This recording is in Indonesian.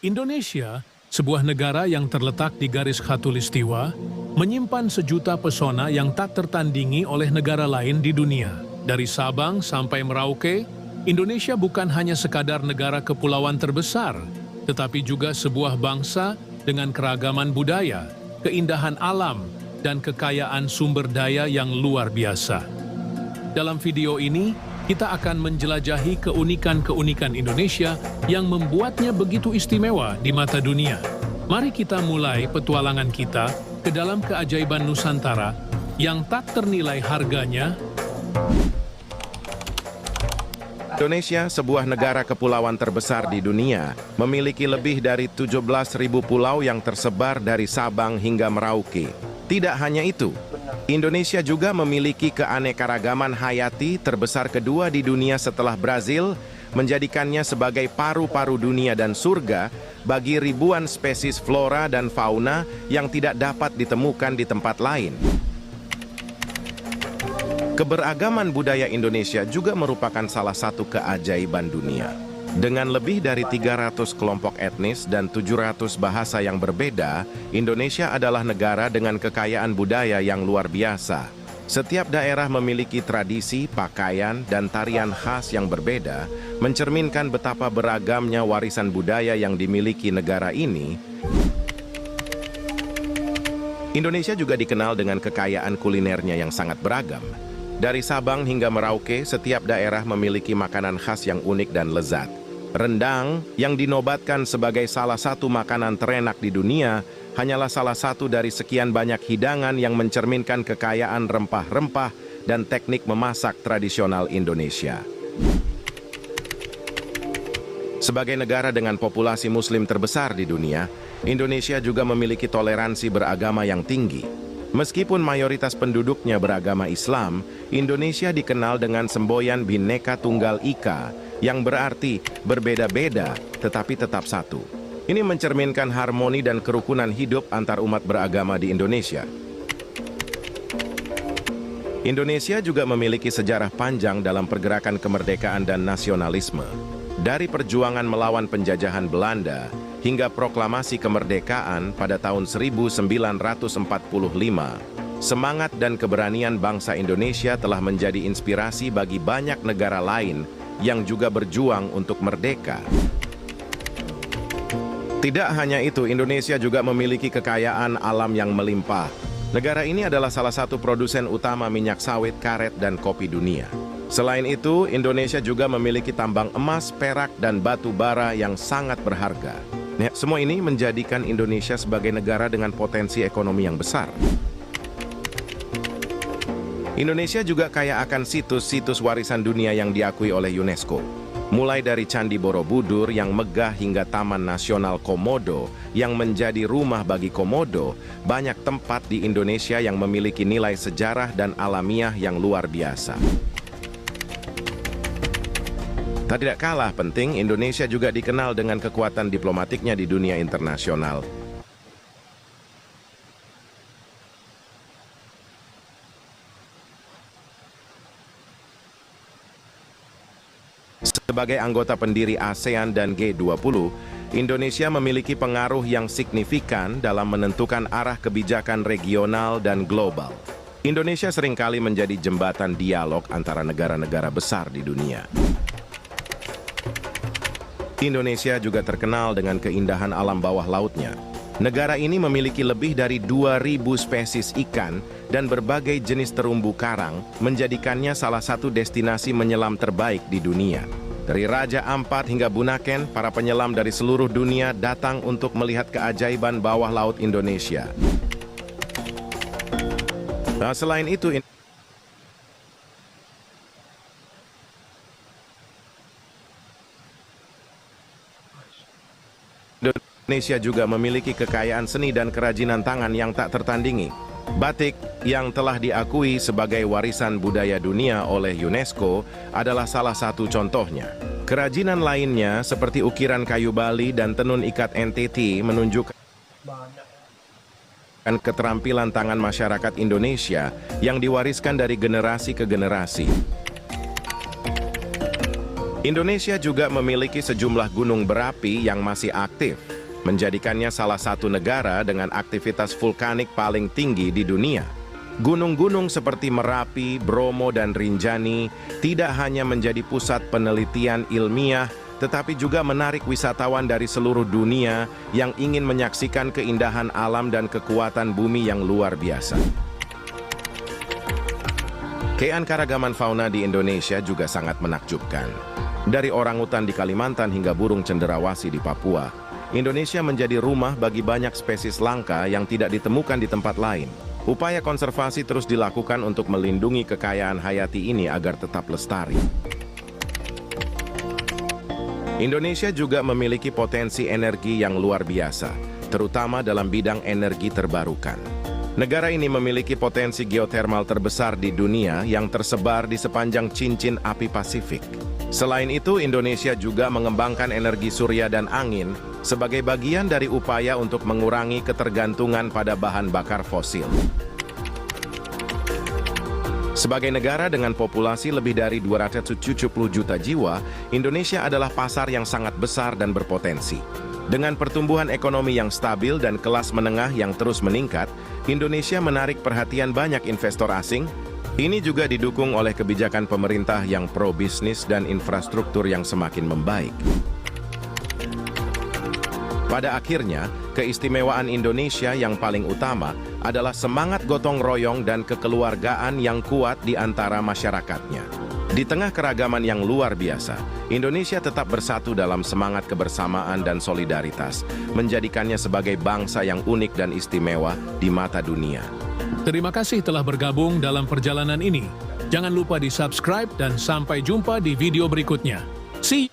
Indonesia, sebuah negara yang terletak di garis khatulistiwa, menyimpan sejuta pesona yang tak tertandingi oleh negara lain di dunia. Dari Sabang sampai Merauke, Indonesia bukan hanya sekadar negara kepulauan terbesar, tetapi juga sebuah bangsa dengan keragaman budaya, keindahan alam, dan kekayaan sumber daya yang luar biasa. Dalam video ini, kita akan menjelajahi keunikan-keunikan Indonesia yang membuatnya begitu istimewa di mata dunia. Mari kita mulai petualangan kita ke dalam keajaiban Nusantara yang tak ternilai harganya. Indonesia, sebuah negara kepulauan terbesar di dunia, memiliki lebih dari 17.000 pulau yang tersebar dari Sabang hingga Merauke. Tidak hanya itu, Indonesia juga memiliki keanekaragaman hayati terbesar kedua di dunia setelah Brazil, menjadikannya sebagai paru-paru dunia dan surga bagi ribuan spesies flora dan fauna yang tidak dapat ditemukan di tempat lain. Keberagaman budaya Indonesia juga merupakan salah satu keajaiban dunia. Dengan lebih dari 300 kelompok etnis dan 700 bahasa yang berbeda, Indonesia adalah negara dengan kekayaan budaya yang luar biasa. Setiap daerah memiliki tradisi, pakaian, dan tarian khas yang berbeda, mencerminkan betapa beragamnya warisan budaya yang dimiliki negara ini. Indonesia juga dikenal dengan kekayaan kulinernya yang sangat beragam. Dari Sabang hingga Merauke, setiap daerah memiliki makanan khas yang unik dan lezat. Rendang, yang dinobatkan sebagai salah satu makanan terenak di dunia, hanyalah salah satu dari sekian banyak hidangan yang mencerminkan kekayaan rempah-rempah dan teknik memasak tradisional Indonesia. Sebagai negara dengan populasi Muslim terbesar di dunia, Indonesia juga memiliki toleransi beragama yang tinggi. Meskipun mayoritas penduduknya beragama Islam, Indonesia dikenal dengan semboyan Bhinneka Tunggal Ika, yang berarti berbeda-beda tetapi tetap satu. Ini mencerminkan harmoni dan kerukunan hidup antar umat beragama di Indonesia. Indonesia juga memiliki sejarah panjang dalam pergerakan kemerdekaan dan nasionalisme. Dari perjuangan melawan penjajahan Belanda hingga proklamasi kemerdekaan pada tahun 1945, semangat dan keberanian bangsa Indonesia telah menjadi inspirasi bagi banyak negara lain yang juga berjuang untuk merdeka. Tidak hanya itu, Indonesia juga memiliki kekayaan alam yang melimpah. Negara ini adalah salah satu produsen utama minyak sawit, karet, dan kopi dunia. Selain itu, Indonesia juga memiliki tambang emas, perak, dan batu bara yang sangat berharga. Semua ini menjadikan Indonesia sebagai negara dengan potensi ekonomi yang besar. Indonesia juga kaya akan situs-situs warisan dunia yang diakui oleh UNESCO. Mulai dari Candi Borobudur yang megah hingga Taman Nasional Komodo yang menjadi rumah bagi komodo, banyak tempat di Indonesia yang memiliki nilai sejarah dan alamiah yang luar biasa. Tak tidak kalah penting, Indonesia juga dikenal dengan kekuatan diplomatiknya di dunia internasional. Sebagai anggota pendiri ASEAN dan G20, Indonesia memiliki pengaruh yang signifikan dalam menentukan arah kebijakan regional dan global. Indonesia seringkali menjadi jembatan dialog antara negara-negara besar di dunia. Indonesia juga terkenal dengan keindahan alam bawah lautnya. Negara ini memiliki lebih dari 2.000 spesies ikan dan berbagai jenis terumbu karang, menjadikannya salah satu destinasi menyelam terbaik di dunia. Dari Raja Ampat hingga Bunaken, para penyelam dari seluruh dunia datang untuk melihat keajaiban bawah laut Indonesia. Nah, selain itu, Indonesia juga memiliki kekayaan seni dan kerajinan tangan yang tak tertandingi. Batik, yang telah diakui sebagai warisan budaya dunia oleh UNESCO, adalah salah satu contohnya. Kerajinan lainnya seperti ukiran kayu Bali dan tenun ikat NTT menunjukkan keterampilan tangan masyarakat Indonesia yang diwariskan dari generasi ke generasi. Indonesia juga memiliki sejumlah gunung berapi yang masih aktif, menjadikannya salah satu negara dengan aktivitas vulkanik paling tinggi di dunia. Gunung-gunung seperti Merapi, Bromo, dan Rinjani tidak hanya menjadi pusat penelitian ilmiah, tetapi juga menarik wisatawan dari seluruh dunia yang ingin menyaksikan keindahan alam dan kekuatan bumi yang luar biasa. Keanekaragaman fauna di Indonesia juga sangat menakjubkan. Dari orangutan di Kalimantan hingga burung cenderawasih di Papua, Indonesia menjadi rumah bagi banyak spesies langka yang tidak ditemukan di tempat lain. Upaya konservasi terus dilakukan untuk melindungi kekayaan hayati ini agar tetap lestari. Indonesia juga memiliki potensi energi yang luar biasa, terutama dalam bidang energi terbarukan. Negara ini memiliki potensi geotermal terbesar di dunia yang tersebar di sepanjang cincin api Pasifik. Selain itu, Indonesia juga mengembangkan energi surya dan angin sebagai bagian dari upaya untuk mengurangi ketergantungan pada bahan bakar fosil. Sebagai negara dengan populasi lebih dari 270 juta jiwa, Indonesia adalah pasar yang sangat besar dan berpotensi. Dengan pertumbuhan ekonomi yang stabil dan kelas menengah yang terus meningkat, Indonesia menarik perhatian banyak investor asing. Ini juga didukung oleh kebijakan pemerintah yang pro-bisnis dan infrastruktur yang semakin membaik. Pada akhirnya, keistimewaan Indonesia yang paling utama adalah semangat gotong royong dan kekeluargaan yang kuat di antara masyarakatnya. Di tengah keragaman yang luar biasa, Indonesia tetap bersatu dalam semangat kebersamaan dan solidaritas, menjadikannya sebagai bangsa yang unik dan istimewa di mata dunia. Terima kasih telah bergabung dalam perjalanan ini. Jangan lupa di-subscribe dan sampai jumpa di video berikutnya. See you!